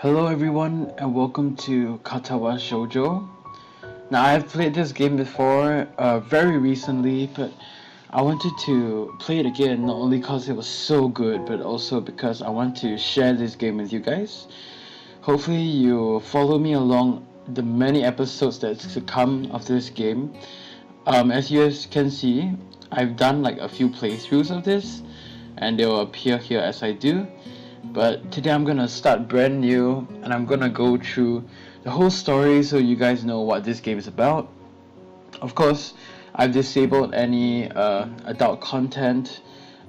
Hello everyone and welcome to Katawa Shoujo. Now I've played this game before very recently, but I wanted to play it again not only because it was so good but also because I want to share this game with you guys. Hopefully you follow me along the many episodes that's to come of this game. As you guys can see, I've done like a few playthroughs of this and they will appear here as I do. But today I'm gonna start brand new and I'm gonna go through the whole story so you guys know what this game is about. Of course, I've disabled any adult content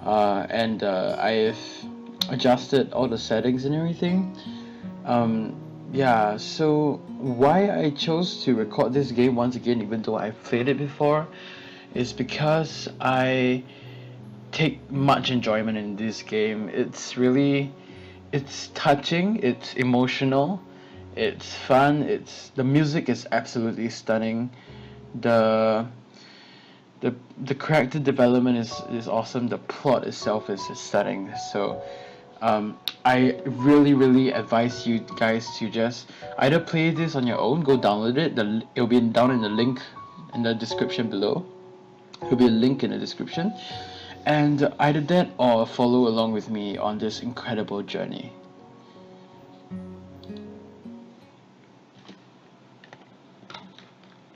and I've adjusted all the settings and everything. Yeah, so why I chose to record this game once again, even though I've played it before, is because I take much enjoyment in this game. It's touching, it's emotional, it's fun, the music is absolutely stunning. The the character development is awesome. The plot itself is stunning. So I really advise you guys to just either play this on your own, go download it. It'll be down in the link in the description below. There'll be a link in the description. And either that or follow along with me on this incredible journey.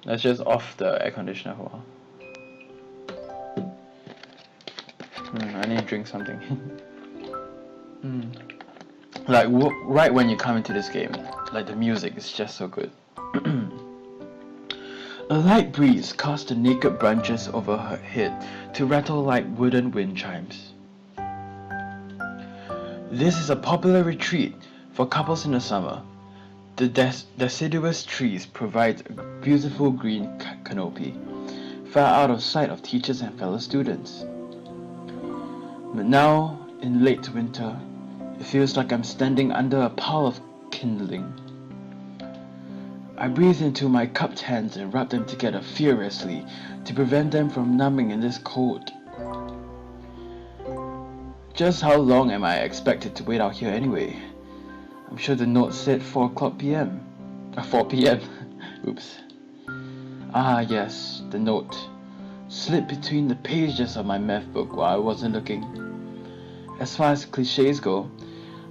Let's just off the air conditioner for a while. I need to drink something. Like right when you come into this game, like the music is just so good. A light breeze caused the naked branches over her head to rattle like wooden wind chimes. This is a popular retreat for couples in the summer. The deciduous trees provide a beautiful green canopy, far out of sight of teachers and fellow students. But now, in late winter, it feels like I'm standing under a pile of kindling. I breathe into my cupped hands and rub them together furiously to prevent them from numbing in this cold. Just how long am I expected to wait out here anyway? I'm sure the note said 4 p.m. 4 p.m. Oops. Ah yes, the note. Slipped between the pages of my math book while I wasn't looking. As far as cliches go,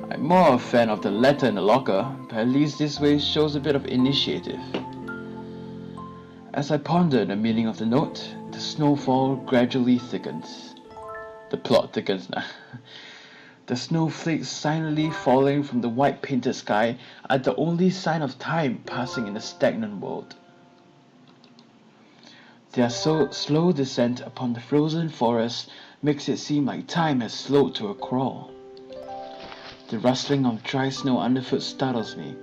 I'm more a fan of the letter in the locker, but at least this way shows a bit of initiative. As I ponder the meaning of the note, the snowfall gradually thickens. The plot thickens now. The snowflakes silently falling from the white painted sky are the only sign of time passing in a stagnant world. Their slow descent upon the frozen forest makes it seem like time has slowed to a crawl. The rustling of dry snow underfoot startles me,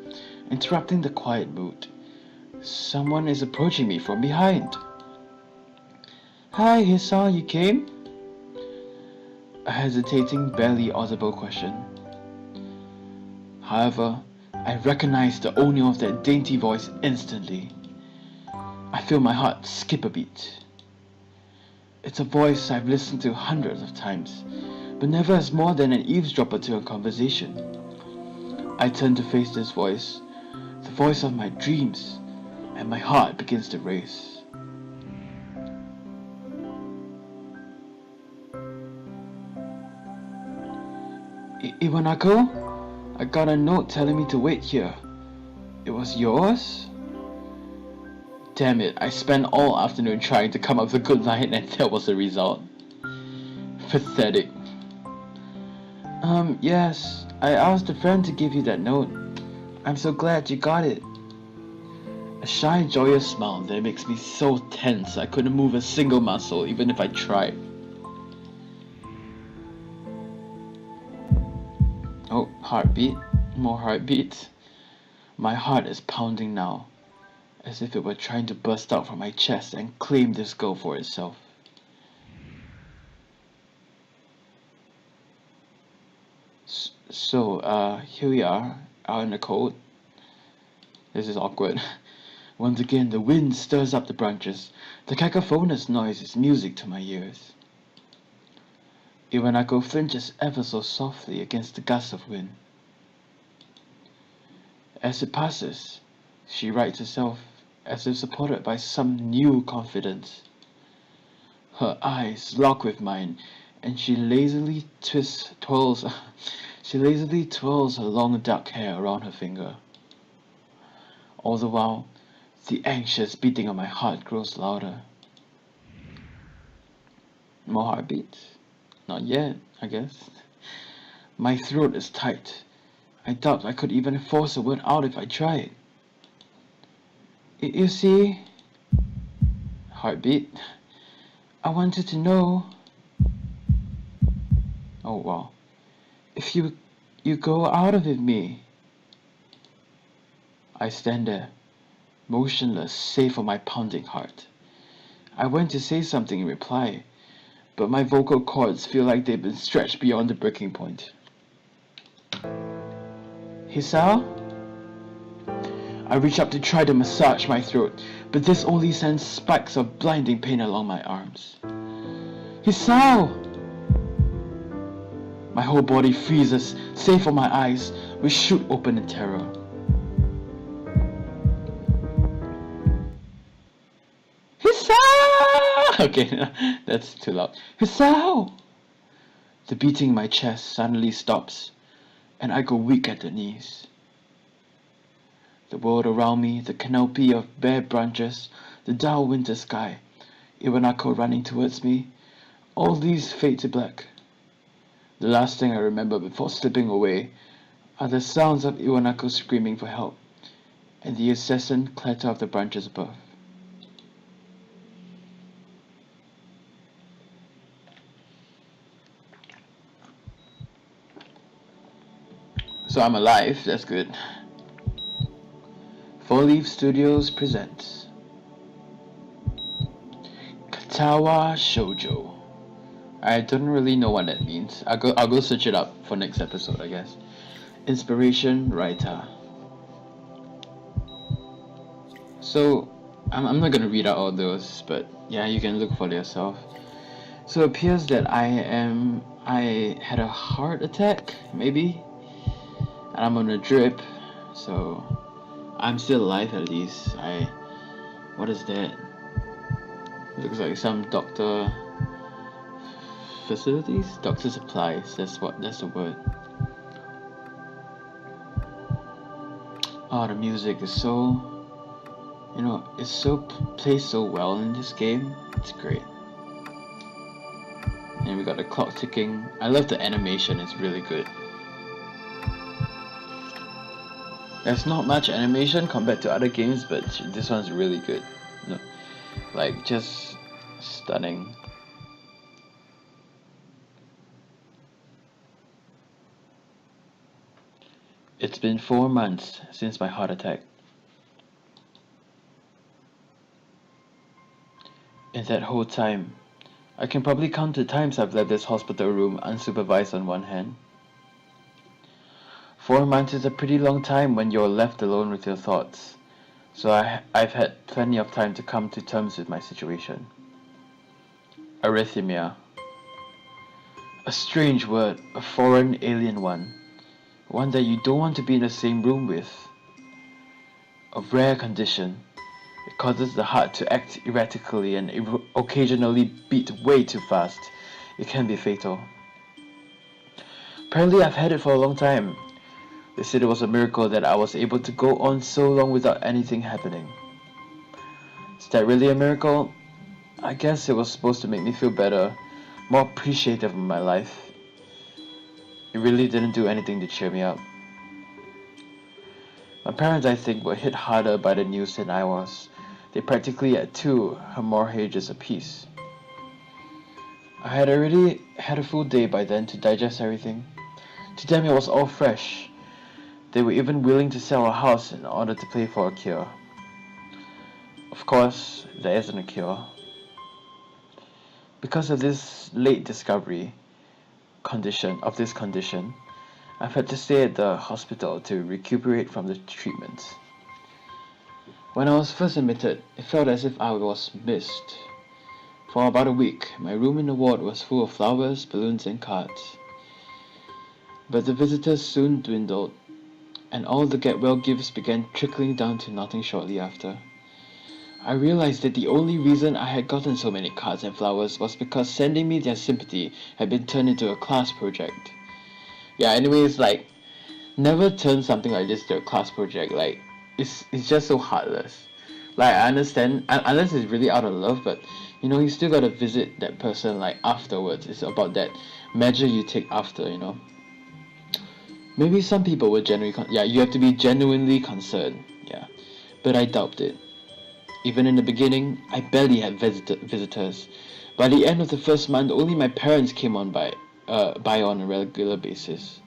interrupting the quiet mood. Someone is approaching me from behind. Hi, Hisao, you came? A hesitating, barely audible question. However, I recognize the owner of that dainty voice instantly. I feel my heart skip a beat. It's a voice I've listened to hundreds of times, but never as more than an eavesdropper to a conversation. I turn to face this voice, the voice of my dreams, and my heart begins to race. Iwanako? I got a note telling me to wait here. It was yours? Damn it, I spent all afternoon trying to come up with a good line and that was the result. Pathetic. Yes, I asked a friend to give you that note. I'm so glad you got it. A shy, joyous smile that makes me so tense I couldn't move a single muscle even if I tried. Oh, heartbeat. More heartbeats. My heart is pounding now, as if it were trying to burst out from my chest and claim this girl for itself. So, here we are, out in the cold. This is awkward. Once again, the wind stirs up the branches. The cacophonous noise is music to my ears. Iwanako flinches ever so softly against the gust of wind. As it passes, she rights herself as if supported by some new confidence. Her eyes lock with mine, and she lazily twirls her long dark hair around her finger. All the while, the anxious beating of my heart grows louder. More heartbeats? Not yet, I guess. My throat is tight. I doubt I could even force a word out if I tried. You see, heartbeat, I wanted to know. Oh wow. If you go out of it with me. I stand there, motionless save for my pounding heart. I went to say something in reply, but my vocal cords feel like they've been stretched beyond the breaking point. Hisao? I reach up to try to massage my throat, but this only sends spikes of blinding pain along my arms. Hisao! My whole body freezes, save for my eyes, which shoot open in terror. Hisao! Okay, that's too loud. Hisao! The beating in my chest suddenly stops, and I go weak at the knees. The world around me, the canopy of bare branches, the dull winter sky, Iwanako running towards me, all these fade to black. The last thing I remember before slipping away are the sounds of Iwanako screaming for help, and the incessant clatter of the branches above. So I'm alive, that's good. 4 Leaf Studios presents Katawa Shoujo. I don't really know what that means. I'll go search it up for next episode, I guess. Inspiration writer. So I'm not gonna read out all those, but yeah, you can look for yourself. So it appears that I had a heart attack, maybe, and I'm on a drip, so I'm still alive at least. What is that? It looks like some doctor facilities? Doctor supplies, that's the word. Oh, the music is so, it's so plays so well in this game. It's great. And we got the clock ticking. I love the animation, it's really good. There's not much animation compared to other games, but this one's really good. No, like just stunning. It's been 4 months since my heart attack. In that whole time, I can probably count the times I've left this hospital room unsupervised on one hand. 4 months is a pretty long time when you're left alone with your thoughts, so I've had plenty of time to come to terms with my situation. Arrhythmia. A strange word, a foreign alien one that you don't want to be in the same room with. A rare condition. It causes the heart to act erratically and occasionally beat way too fast. It can be fatal. Apparently I've had it for a long time. They said it was a miracle that I was able to go on so long without anything happening. Is that really a miracle? I guess it was supposed to make me feel better, more appreciative of my life. It really didn't do anything to cheer me up. My parents, I think, were hit harder by the news than I was. They practically had 2 hemorrhages apiece. I had already had a full day by then to digest everything. To them it was all fresh. They were even willing to sell a house in order to pay for a cure. Of course, there isn't a cure. Because of this late discovery of this condition, I've had to stay at the hospital to recuperate from the treatments. When I was first admitted, it felt as if I was missed. For about a week, my room in the ward was full of flowers, balloons, and cards. But the visitors soon dwindled. and all the get well gifts began trickling down to nothing shortly after. I realized that the only reason I had gotten so many cards and flowers was because sending me their sympathy had been turned into a class project. Yeah, anyways, like, never turn something like this to a class project. Like, it's just so heartless. Like, I understand, unless it's really out of love, but, you still gotta visit that person, like, afterwards. It's about that measure you take after. Maybe some people were genuinely, you have to be genuinely concerned, yeah. But I doubt it. Even in the beginning, I barely had visitors. By the end of the first month, only my parents came by on a regular basis.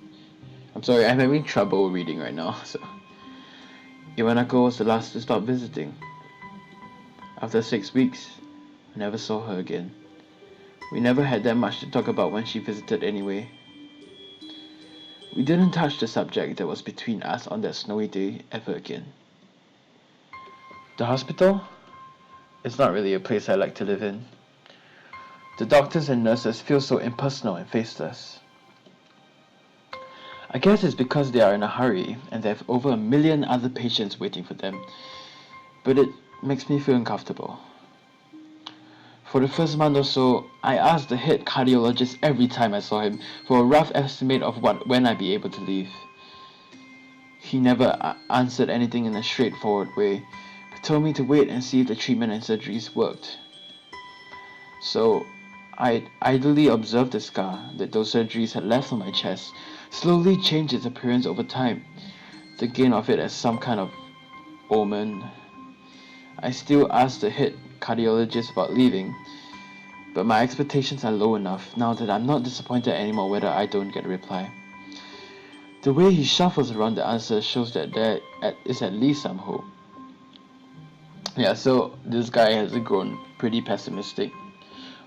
I'm sorry, I'm having trouble reading right now, so. Iwanako was the last to stop visiting. After 6 weeks, I never saw her again. We never had that much to talk about when she visited anyway. We didn't touch the subject that was between us on that snowy day ever again. The hospital? It's not really a place I like to live in. The doctors and nurses feel so impersonal and faceless. I guess it's because they are in a hurry and they have over 1 million other patients waiting for them, but it makes me feel uncomfortable. For the first month or so, I asked the head cardiologist every time I saw him for a rough estimate of when I'd be able to leave. He never answered anything in a straightforward way, but told me to wait and see if the treatment and surgeries worked. So, I idly observed the scar that those surgeries had left on my chest slowly change its appearance over time, thinking of it as some kind of omen. I still ask the head cardiologist about leaving, but my expectations are low enough now that I'm not disappointed anymore whether I don't get a reply. The way he shuffles around the answer shows that there is at least some hope. Yeah, so this guy has grown pretty pessimistic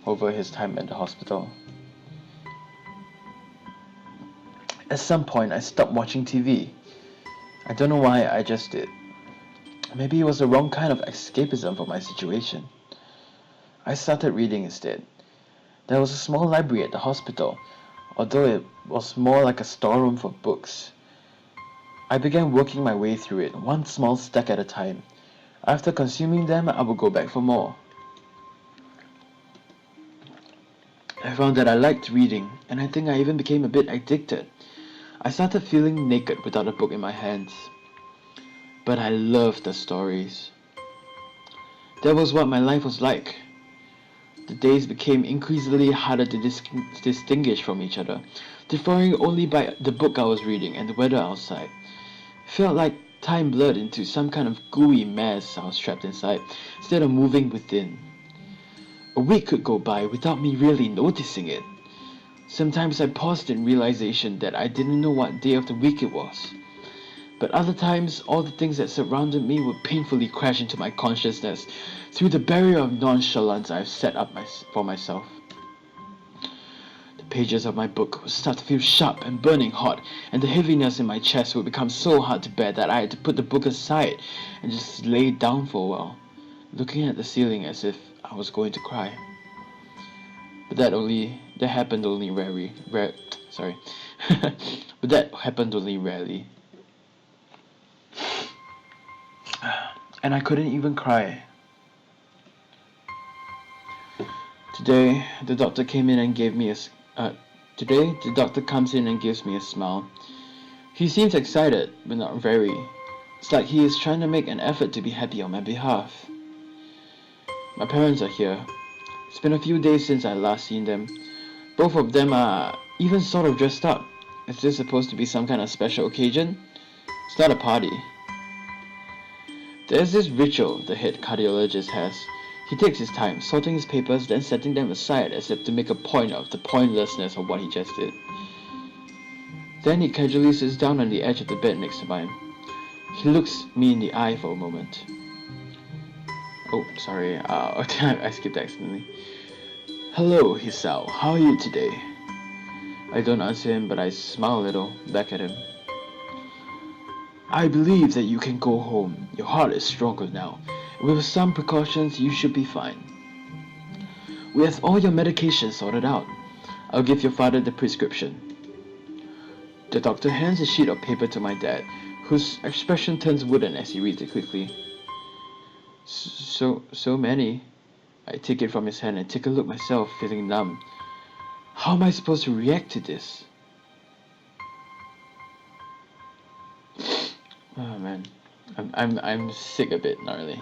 over his time at the hospital. At some point, I stopped watching TV. I don't know why, I just did. Maybe it was the wrong kind of escapism for my situation. I started reading instead. There was a small library at the hospital, although it was more like a storeroom for books. I began working my way through it, one small stack at a time. After consuming them, I would go back for more. I found that I liked reading, and I think I even became a bit addicted. I started feeling naked without a book in my hands. But I loved the stories. That was what my life was like. The days became increasingly harder to distinguish from each other, differing only by the book I was reading and the weather outside. It felt like time blurred into some kind of gooey mess I was trapped inside, instead of moving within. A week could go by without me really noticing it. Sometimes I paused in realization that I didn't know what day of the week it was. But other times, all the things that surrounded me would painfully crash into my consciousness through the barrier of nonchalance I've set up for myself. The pages of my book would start to feel sharp and burning hot, and the heaviness in my chest would become so hard to bear that I had to put the book aside and just lay down for a while, looking at the ceiling as if I was going to cry. But that happened only rarely. But that happened only rarely. And I couldn't even cry. Today, the doctor comes in and gives me a smile. He seems excited, but not very. It's like he is trying to make an effort to be happy on my behalf. My parents are here. It's been a few days since I last seen them. Both of them are even sort of dressed up. Is this supposed to be some kind of special occasion? It's not a party. There's this ritual the head cardiologist has. He takes his time, sorting his papers, then setting them aside as if to make a point of the pointlessness of what he just did. Then he casually sits down on the edge of the bed next to mine. He looks me in the eye for a moment. Oh, sorry, I skipped accidentally. Hello, Hisao, how are you today? I don't answer him, but I smile a little back at him. I believe that you can go home. Your heart is stronger now. With some precautions, you should be fine. We have all your medications sorted out. I'll give your father the prescription. The doctor hands a sheet of paper to my dad, whose expression turns wooden as he reads it quickly. So many. I take it from his hand and take a look myself, feeling numb. How am I supposed to react to this? Oh man, I'm sick a bit, gnarly.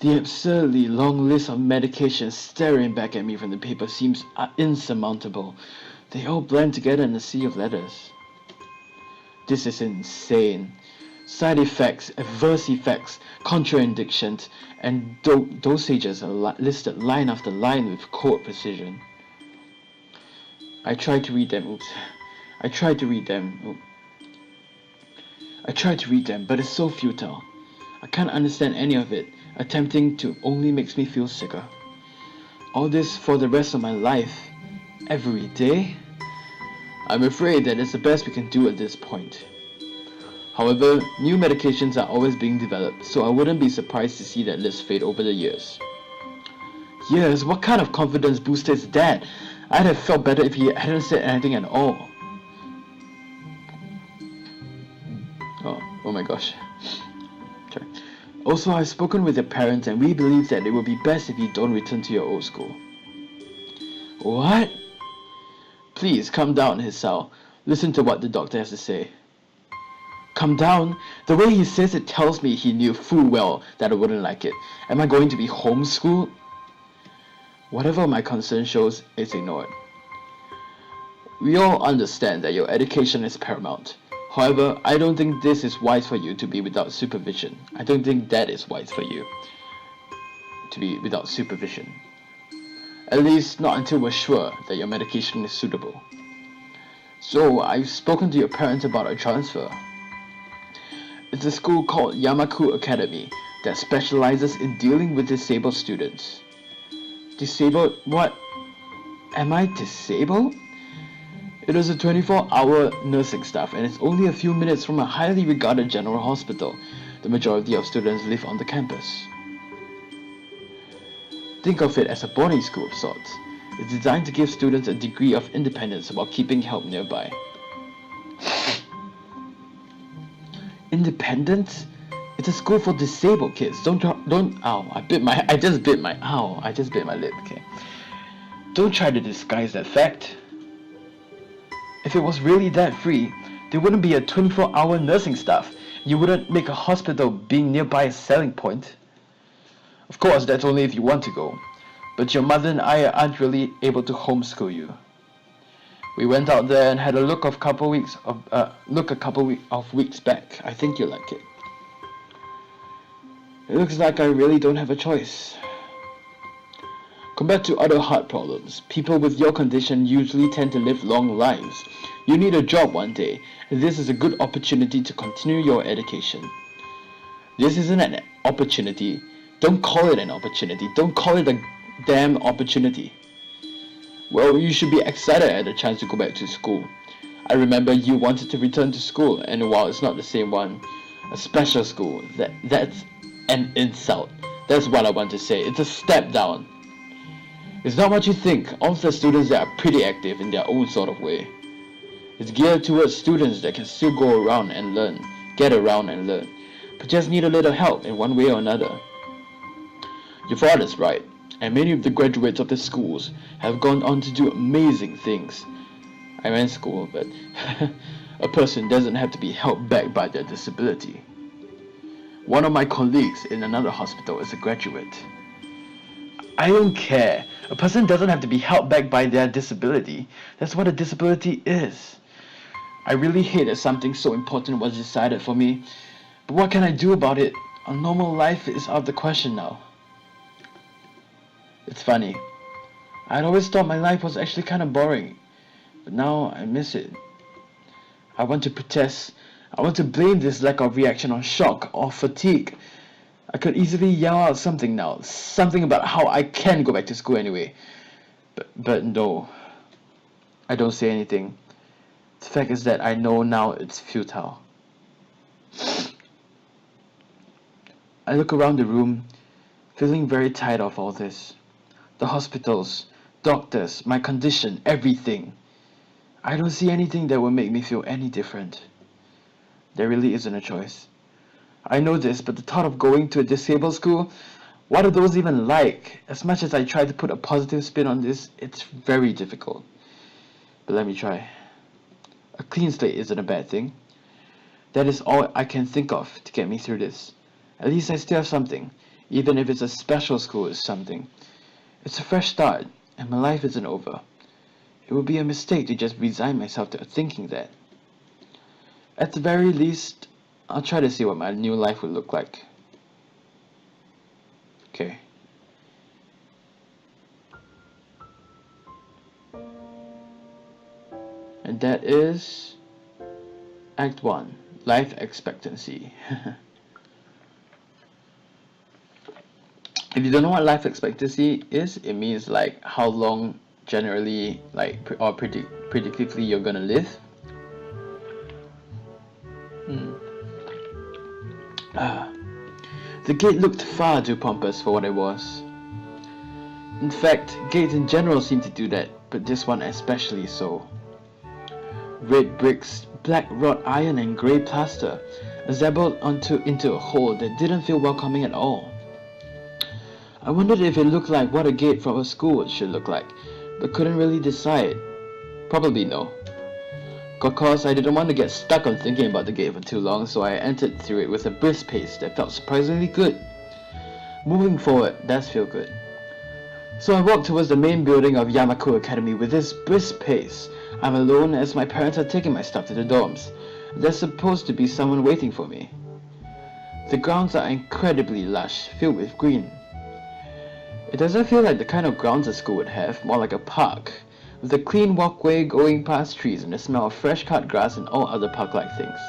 The absurdly long list of medications staring back at me from the paper seems insurmountable. They all blend together in a sea of letters. This is insane. Side effects, adverse effects, contraindications, and dosages are listed line after line with cold precision. I tried to read them, I tried to read them, but it's so futile. I can't understand any of it. Attempting to only makes me feel sicker. All this for the rest of my life. Every day? I'm afraid that it's the best we can do at this point. However, new medications are always being developed, so I wouldn't be surprised to see that list fade over the years. Years? What kind of confidence booster is that? I'd have felt better if he hadn't said anything at all. Oh my gosh. Sorry. Also, I've spoken with your parents and we believe that it would be best if you don't return to your old school. What? Please, calm down, Hisao. Listen to what the doctor has to say. Calm down? The way he says it tells me he knew full well that I wouldn't like it. Am I going to be homeschooled? Whatever my concern shows, it's ignored. We all understand that your education is paramount. However, I don't think this is wise for you to be without supervision. I don't think that is wise for you to be without supervision. At least not until we're sure that your medication is suitable. So, I've spoken to your parents about a transfer. It's a school called Yamaku Academy that specializes in dealing with disabled students. Disabled? What? Am I disabled? It is a 24-hour nursing staff and it's only a few minutes from a highly regarded general hospital. The majority of students live on the campus. Think of it as a boarding school of sorts. It's designed to give students a degree of independence while keeping help nearby. Independence? It's a school for disabled kids. Ow, I just bit my lip, okay. Don't try to disguise that fact. If it was really that free, there wouldn't be a 24-hour nursing staff. You wouldn't make a hospital being nearby a selling point. Of course, that's only if you want to go. But your mother and I aren't really able to homeschool you. We went out there and had a look a couple of weeks back. I think you'll like it. It looks like I really don't have a choice. Compared to other heart problems, people with your condition usually tend to live long lives. You need a job one day, and this is a good opportunity to continue your education. This isn't an opportunity. Don't call it an opportunity. Don't call it a damn opportunity. Well, you should be excited at the chance to go back to school. I remember you wanted to return to school, and while it's not the same one, a special school, that's an insult. That's what I want to say. It's a step down. It's not what you think. All the students that are pretty active in their own sort of way. It's geared towards students that can still go around and learn, get around and learn, but just need a little help in one way or another. Your father's right, and many of the graduates of the schools have gone on to do amazing things. I meant school, but a person doesn't have to be held back by their disability. One of my colleagues in another hospital is a graduate. I don't care. A person doesn't have to be held back by their disability. That's what a disability is. I really hate that something so important was decided for me. But what can I do about it? A normal life is out of the question now. It's funny. I'd always thought my life was actually kind of boring. But now I miss it. I want to protest. I want to blame this lack of reaction on shock or fatigue. I could easily yell out something now, something about how I can go back to school anyway. But no, I don't say anything. The fact is that I know now it's futile. I look around the room, feeling very tired of all this. The hospitals, doctors, my condition, everything. I don't see anything that will make me feel any different. There really isn't a choice. I know this, but the thought of going to a disabled school, what are those even like? As much as I try to put a positive spin on this, it's very difficult. But let me try. A clean slate isn't a bad thing. That is all I can think of to get me through this. At least I still have something, even if it's a special school is something. It's a fresh start, and my life isn't over. It would be a mistake to just resign myself to thinking that. At the very least, I'll try to see what my new life would look like. Okay. And that is Act 1, Life Expectancy. If you don't know what life expectancy is, it means like how long generally or predictively you're gonna live. The gate looked far too pompous for what it was. In fact, gates in general seem to do that, but this one especially so. Red bricks, black wrought iron and grey plaster assembled into a hole that didn't feel welcoming at all. I wondered if it looked like what a gate from a school should look like, but couldn't really decide. Probably no. Of course, I didn't want to get stuck on thinking about the gate for too long, so I entered through it with a brisk pace that felt surprisingly good. Moving forward does feel good. So I walked towards the main building of Yamaku Academy with this brisk pace. I'm alone as my parents are taking my stuff to the dorms. There's supposed to be someone waiting for me. The grounds are incredibly lush, filled with green. It doesn't feel like the kind of grounds a school would have, more like a park, with a clean walkway going past trees and the smell of fresh cut grass and all other park-like things.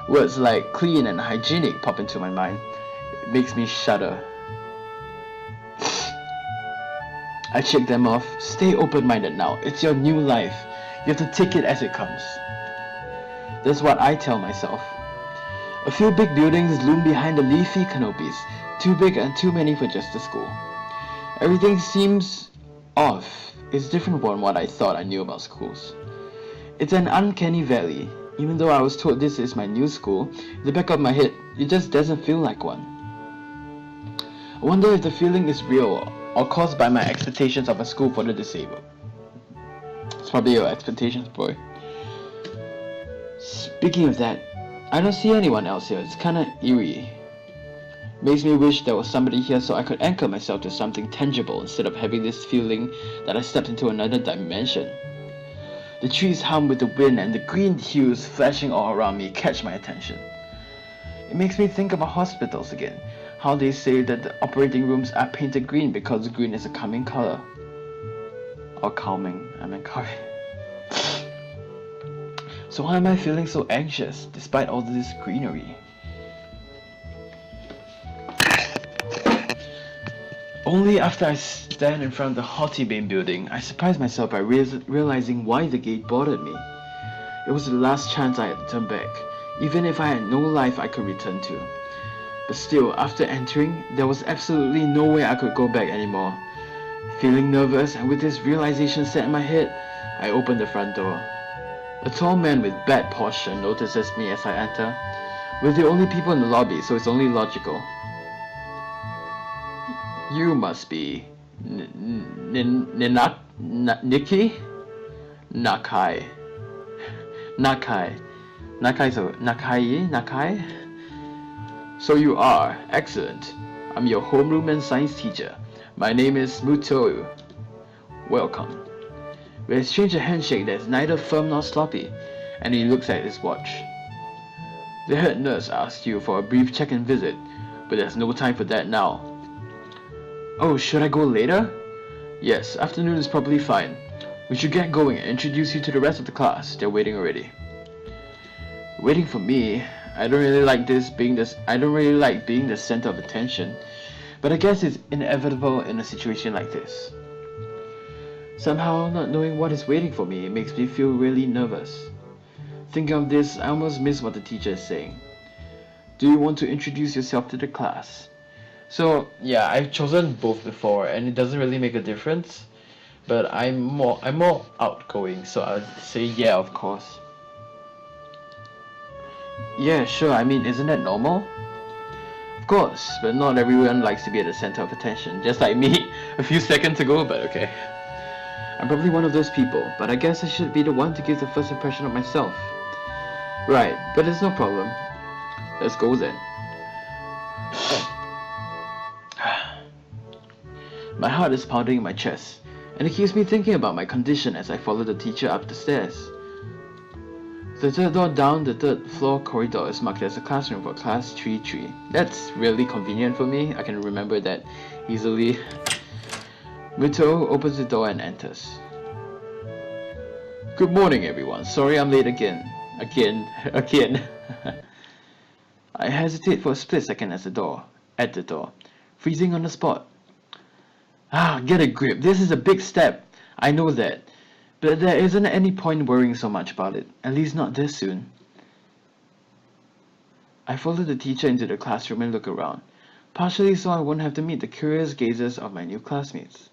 Words like clean and hygienic pop into my mind. It makes me shudder. I shake them off. Stay open-minded now. It's your new life. You have to take it as it comes. That's what I tell myself. A few big buildings loom behind the leafy canopies, too big and too many for just a school. Everything seems off. It's different from what I thought I knew about schools. It's an uncanny valley. Even though I was told this is my new school, in the back of my head, it just doesn't feel like one. I wonder if the feeling is real or caused by my expectations of a school for the disabled. It's probably your expectations, boy. Speaking of that, I don't see anyone else here. It's kinda eerie. Makes me wish there was somebody here so I could anchor myself to something tangible instead of having this feeling that I stepped into another dimension. The trees hum with the wind and the green hues flashing all around me catch my attention. It makes me think about hospitals again, how they say that the operating rooms are painted green because green is a calming color. Or calming, I mean calming. So why am I feeling so anxious despite all this greenery? Only after I stand in front of the haughty main building, I surprise myself by realizing why the gate bothered me. It was the last chance I had to turn back, even if I had no life I could return to. But still, after entering, there was absolutely no way I could go back anymore. Feeling nervous and with this realization set in my head, I opened the front door. A tall man with bad posture notices me as I enter. We're the only people in the lobby, so it's only logical. You must be Nikki? Nakai. Nakai? So you are. Excellent. I'm your homeroom and science teacher. My name is Mutou. Welcome. We exchange a handshake that's neither firm nor sloppy, and he looks at his watch. The head nurse asked you for a brief check-in visit, but there's no time for that now. Oh, should I go later? Yes, afternoon is probably fine. We should get going and introduce you to the rest of the class. They're waiting already. Waiting for me? I don't really like being the center of attention, but I guess it's inevitable in a situation like this. Somehow, not knowing what is waiting for me makes me feel really nervous. Thinking of this, I almost miss what the teacher is saying. Do you want to introduce yourself to the class? So yeah, I've chosen both before, and it doesn't really make a difference. But I'm more outgoing, so I'd say yeah, of course. Yeah, sure, I mean, isn't that normal? Of course, but not everyone likes to be at the center of attention, just like me a few seconds ago, but okay. I'm probably one of those people, but I guess I should be the one to give the first impression of myself. Right, but it's no problem. Let's go then. My heart is pounding in my chest, and it keeps me thinking about my condition as I follow the teacher up the stairs. The third door down the third floor corridor is marked as a classroom for class 3-3. That's really convenient for me, I can remember that easily. Muto opens the door and enters. Good morning everyone, sorry I'm late again. Again. I hesitate for a split second at the door, freezing on the spot. Get a grip, this is a big step, I know that. But there isn't any point worrying so much about it, at least not this soon. I follow the teacher into the classroom and look around, partially so I won't have to meet the curious gazes of my new classmates.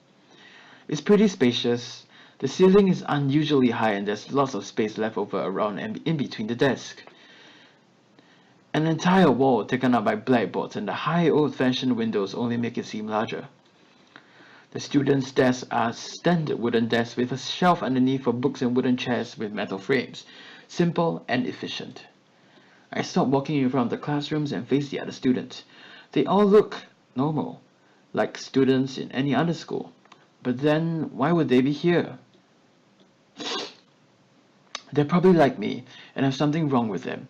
It's pretty spacious, the ceiling is unusually high and there's lots of space left over around and in between the desks. An entire wall taken up by blackboards and the high old-fashioned windows only make it seem larger. The students' desks are standard wooden desks with a shelf underneath for books and wooden chairs with metal frames. Simple and efficient. I stop walking in front of the classrooms and face the other students. They all look normal, like students in any other school. But then, why would they be here? They're probably like me, and have something wrong with them.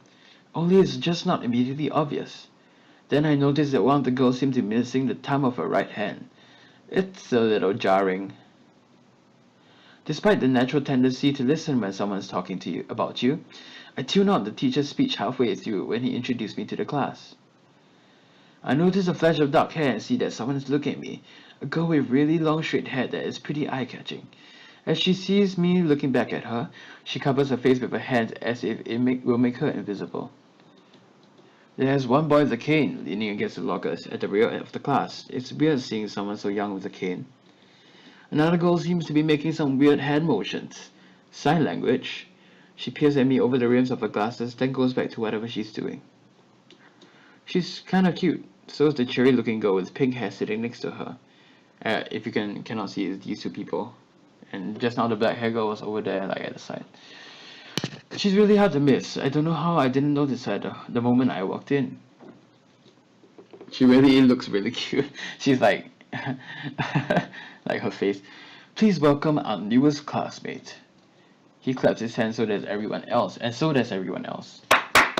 Only it's just not immediately obvious. Then I notice that one of the girls seemed to be missing the thumb of her right hand. It's a little jarring. Despite the natural tendency to listen when someone's talking to you about you, I tune out the teacher's speech halfway through when he introduced me to the class. I notice a flash of dark hair and see that someone is looking at me, a girl with really long straight hair that is pretty eye-catching. As she sees me looking back at her, she covers her face with her hands as if it will make her invisible. There's one boy with a cane leaning against the lockers at the rear of the class. It's weird seeing someone so young with a cane. Another girl seems to be making some weird hand motions. Sign language. She peers at me over the rims of her glasses, then goes back to whatever she's doing. She's kinda cute. So is the cherry-looking girl with pink hair sitting next to her. If you cannot see, it's these two people. And just now the black hair girl was over there, like at the side. She's really hard to miss. I don't know how I didn't notice her the moment I walked in. She really looks really cute. She's like, like her face. Please welcome our newest classmate. He claps his hands so does everyone else, and so does everyone else.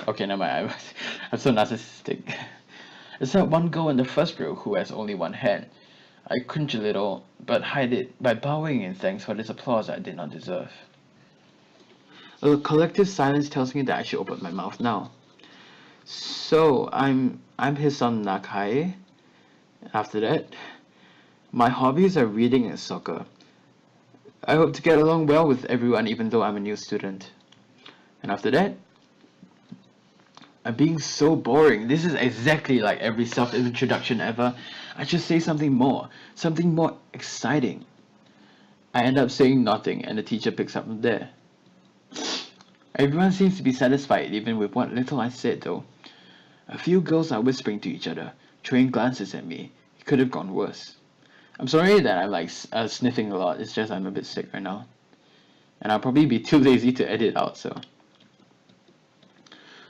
Okay, never mind. I'm so narcissistic. Except one girl in the first row who has only one hand. I cringe a little, but hide it by bowing in thanks for this applause I did not deserve. A collective silence tells me that I should open my mouth now. So, I'm Hisao Nakai. After that, my hobbies are reading and soccer. I hope to get along well with everyone even though I'm a new student. And after that, I'm being so boring. This is exactly like every self-introduction ever. I should say something more exciting. I end up saying nothing and the teacher picks up from there. Everyone seems to be satisfied even with what little I said though. A few girls are whispering to each other, throwing glances at me. It could have gone worse. I'm sorry that I'm like sniffing a lot, it's just I'm a bit sick right now. And I'll probably be too lazy to edit out, so.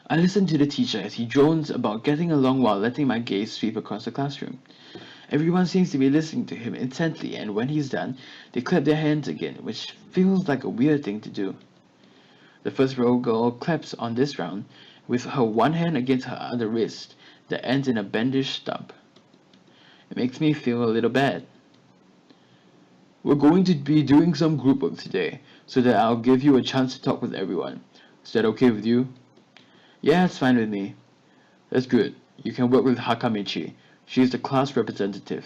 I listen to the teacher as he drones about getting along while letting my gaze sweep across the classroom. Everyone seems to be listening to him intently, and when he's done, they clap their hands again, which feels like a weird thing to do. The first row girl claps on this round, with her one hand against her other wrist that ends in a bandaged stump. It makes me feel a little bad. We're going to be doing some group work today, so that I'll give you a chance to talk with everyone. Is that okay with you? Yeah, it's fine with me. That's good. You can work with Hakamichi. She's the class representative.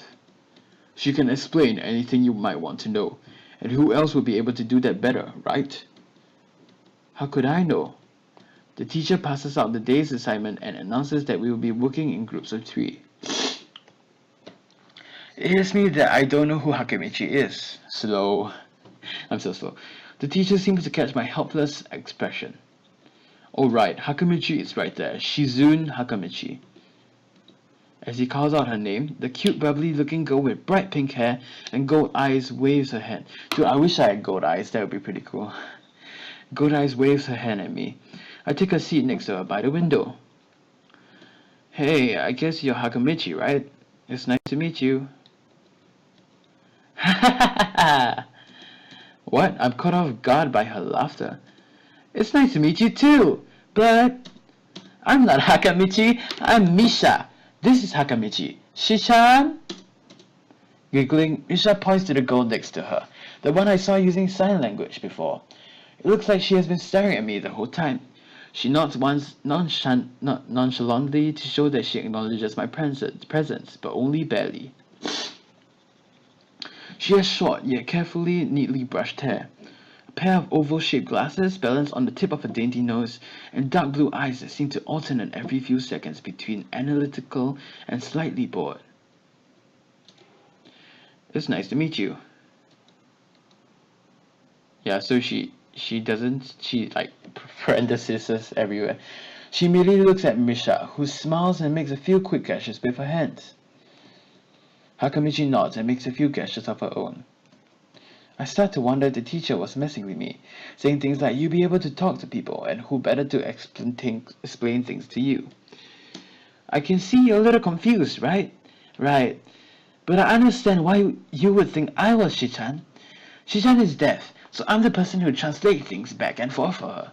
She can explain anything you might want to know, and who else will be able to do that better, right? How could I know? The teacher passes out the day's assignment and announces that we will be working in groups of 3. It hits me that I don't know who Hakamichi is. Slow. I'm so slow. The teacher seems to catch my helpless expression. Oh right, Hakamichi is right there. Shizune Hakamichi. As he calls out her name, the cute, bubbly-looking girl with bright pink hair and gold eyes waves her hand. Dude, I wish I had gold eyes. That would be pretty cool. Gold eyes waves her hand at me. I take a seat next to her by the window. Hey, I guess you're Hakamichi, right? It's nice to meet you. What? I'm caught off guard by her laughter. It's nice to meet you too, but I'm not Hakamichi, I'm Misha. This is Hakamichi. Shi-chan? Giggling, Misha points to the girl next to her, the one I saw using sign language before. It looks like she has been staring at me the whole time. She nods once nonchalantly to show that she acknowledges my presence, but only barely. She has short, yet carefully, neatly brushed hair, a pair of oval-shaped glasses balanced on the tip of a dainty nose, and dark blue eyes that seem to alternate every few seconds between analytical and slightly bored. It's nice to meet you. Yeah, so she like parentheses everywhere. She immediately looks at Misha, who smiles and makes a few quick gestures with her hands. Hakamichi nods and makes a few gestures of her own. I start to wonder if the teacher was messing with me, saying things like, "You'll be able to talk to people, and who better to explain things to you." I can see you're a little confused, right? Right. But I understand why you would think I was Shi-chan. Shi-chan is deaf, so I'm the person who translates things back and forth for her.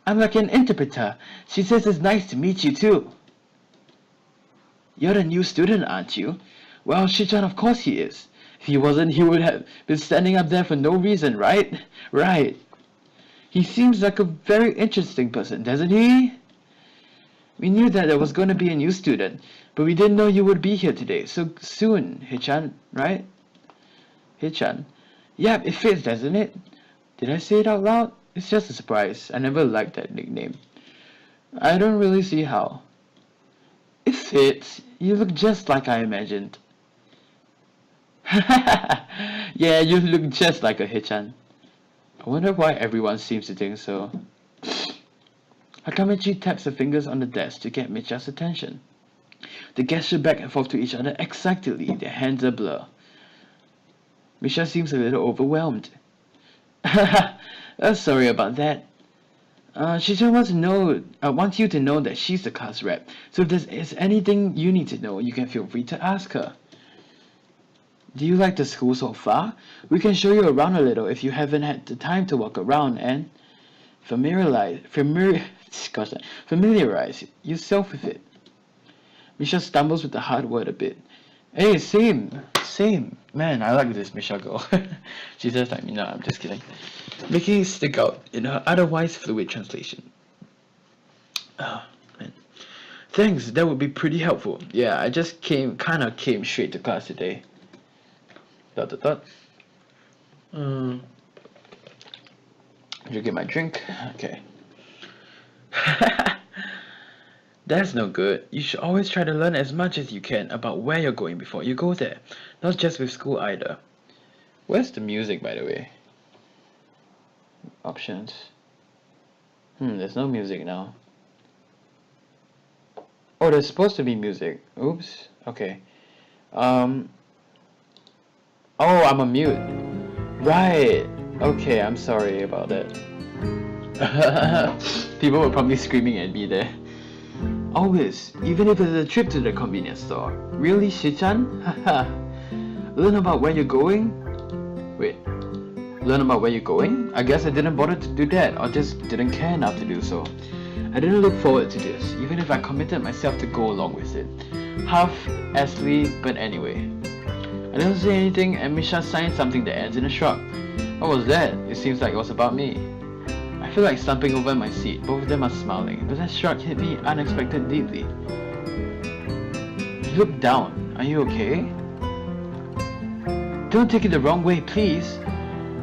I'm like an interpreter. She says it's nice to meet you too. You're the new student, aren't you? Well, Shi-chan, of course he is. If he wasn't, he would have been standing up there for no reason, right? Right. He seems like a very interesting person, doesn't he? We knew that there was going to be a new student, but we didn't know you would be here today so soon, Hichan, right? Hichan. Yep, it fits, doesn't it? Did I say it out loud? It's just a surprise. I never liked that nickname. I don't really see how. It fits. You look just like I imagined. Yeah, you look just like a Hichan. I wonder why everyone seems to think so. Hakamichi taps her fingers on the desk to get Micha's attention. They gesture back and forth to each other excitedly, their hands a blur. Misha seems a little overwhelmed. Sorry about that. She just wants you to know that she's the class rep, so if there's anything you need to know, you can feel free to ask her. Do you like the school so far? We can show you around a little if you haven't had the time to walk around and familiarize yourself with it. Misha stumbles with the hard word a bit. Hey, same. Man, I like this Misha girl. She says like, no, I'm just kidding. Making it stick out in her otherwise fluid translation. Oh, man. Thanks, that would be pretty helpful. Yeah, I just came straight to class today. ... Drinking my drink. Okay. That's no good. You should always try to learn as much as you can about where you're going before you go there. Not just with school either. Where's the music, by the way? Options. There's no music now. Oh, there's supposed to be music. Oops. Okay. Oh, I'm on mute. Right. Okay, I'm sorry about that. People were probably screaming at me there. Always, even if it's a trip to the convenience store. Really, Shi-chan? Haha. Learn about where you're going? Wait. Learn about where you're going? I guess I didn't bother to do that, or just didn't care enough to do so. I didn't look forward to this, even if I committed myself to go along with it. Half-assly, but anyway. I don't say anything, and Misha signed something that ends in a shrug. What was that? It seems like it was about me. I feel like slumping over in my seat. Both of them are smiling, but that shrug hit me unexpected deeply. You look down. Are you okay? Don't take it the wrong way, please.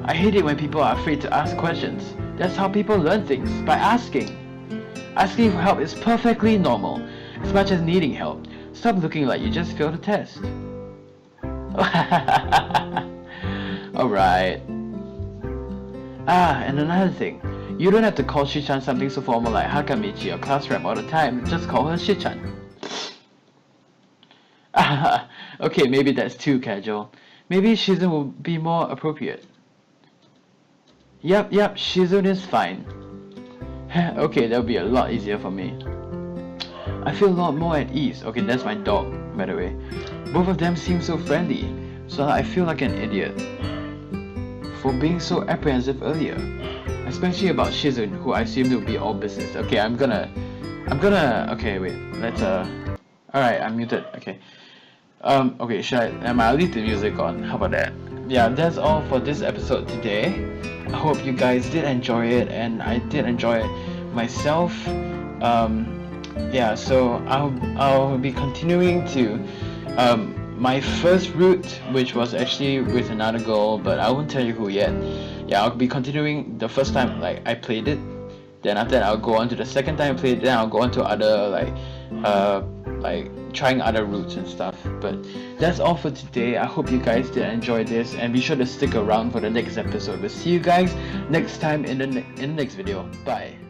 I hate it when people are afraid to ask questions. That's how people learn things, by asking. Asking for help is perfectly normal, as much as needing help. Stop looking like you just failed a test. Alright. And another thing. You don't have to call Shichan something so formal like Hakamichi or class rep all the time. Just call her Shichan. Okay, maybe that's too casual. Maybe Shizun will be more appropriate. Yep, Shizun is fine. Okay, that'll be a lot easier for me. I feel a lot more at ease. Okay, that's my dog, by the way. Both of them seem so friendly, so I feel like an idiot for being so apprehensive earlier. Especially about Shizun, who I assumed would be all business. Okay, I'm gonna, okay, wait, let's, alright, I'm muted, okay. Okay, I'll leave the music on, how about that? Yeah, that's all for this episode today. I hope you guys did enjoy it, and I did enjoy it myself. Yeah, so I'll be continuing to, my first route, which was actually with another girl, but I won't tell you who yet. Yeah, I'll be continuing the first time like I played it. Then after that, I'll go on to the second time I played it. Then I'll go on to other like trying other routes and stuff. But that's all for today. I hope you guys did enjoy this, and be sure to stick around for the next episode. We'll see you guys next time in the next video. Bye.